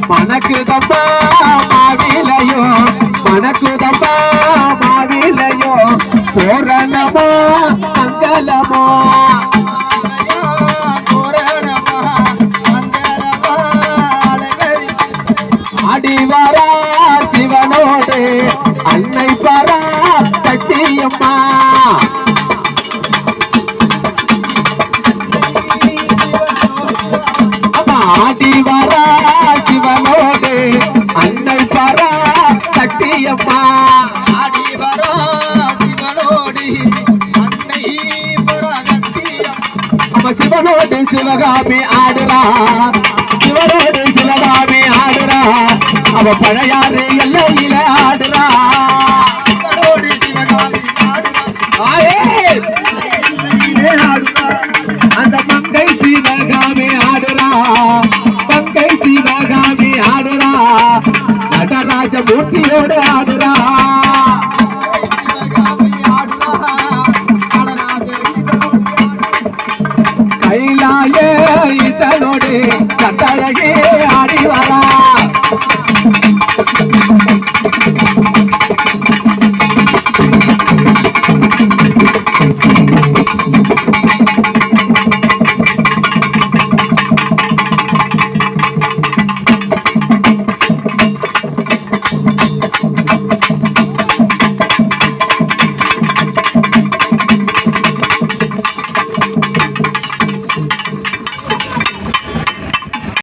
மணக்குதம்மா மாவிலையோ மணக்குதம்மா மாவிலையோ தோரணமோ மங்களமோ அடிவாரா சிவனோடு அன்னை பரா சக்தியம்மா ஆடிவாரா சிவனோடு அன்னை பரா சக்தியம்மா ஆடிவாரா சிவனோடு அன்னை பரா சக்தியம்மா சிவனோடு சிவகாமி ஆடுறா சிவனோடு சிவகாமி ஆடுறா அவ பழையாறு எல்லையில ஆடுறா சிவனோடு சிவகாமி ஆடுறா அந்த மங்கை சிவகாமி ஆடுறா மங்கை சிவகாமி ஆடுறா நடராஜ மூர்த்தியோடு ஆடுறா கைலாய ஈசனோடு கட்டழகே ஆடிவா